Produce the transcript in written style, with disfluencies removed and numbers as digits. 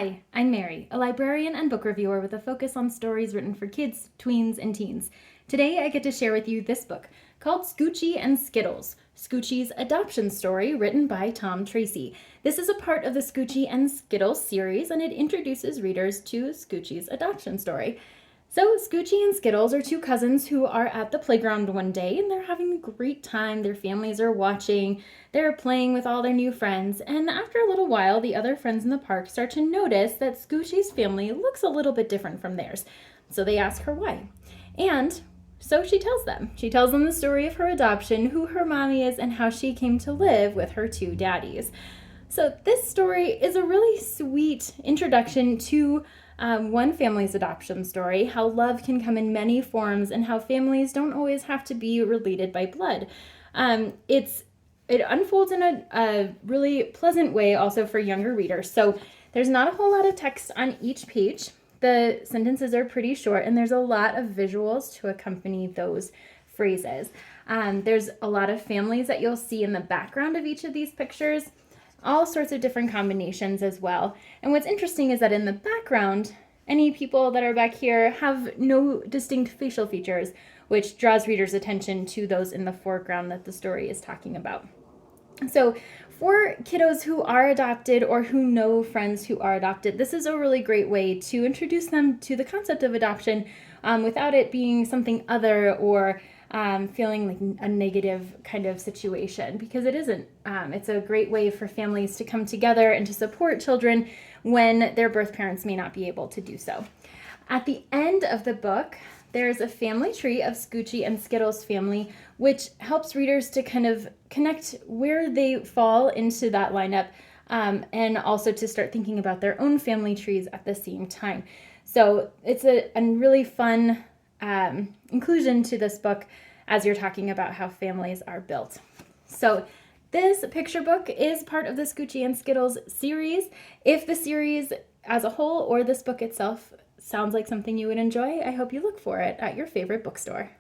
Hi, I'm Mary, a librarian and book reviewer with a focus on stories written for kids, tweens, and teens. Today I get to share with you this book called Scoochie and Skittles, Scoochie's adoption story written by Tom Tracy. This is a part of the Scoochie and Skittles series, and it introduces readers to Scoochie's adoption story. So Scoochie and Skittles are two cousins who are at the playground one day and they're having a great time. Their families are watching, they're playing with all their new friends, and after a little while the other friends in the park start to notice that Scoochie's family looks a little bit different from theirs. So they ask her why. And so she tells them. She tells them the story of her adoption, who her mommy is, and how she came to live with her two daddies. So this story is a really sweet introduction to one family's adoption story, how love can come in many forms and how families don't always have to be related by blood. It unfolds in a really pleasant way also for younger readers. So there's not a whole lot of text on each page. The sentences are pretty short and there's a lot of visuals to accompany those phrases. There's a lot of families that you'll see in the background of each of these pictures. All sorts of different combinations as well. And what's interesting is that in the background, any people that are back here have no distinct facial features, which draws readers' attention to those in the foreground that the story is talking about. So for kiddos who are adopted or who know friends who are adopted, this is a really great way to introduce them to the concept of adoption without it being something other or feeling like a negative kind of situation, because it isn't. It's a great way for families to come together and to support children when their birth parents may not be able to do so. At the end of the book, there's a family tree of Scoochie and Skittles' family, which helps readers to kind of connect where they fall into that lineup and also to start thinking about their own family trees at the same time. So it's a really fun inclusion to this book as you're talking about how families are built. So this picture book is part of the Scoochie and Skittles series. If the series as a whole or this book itself sounds like something you would enjoy, I hope you look for it at your favorite bookstore.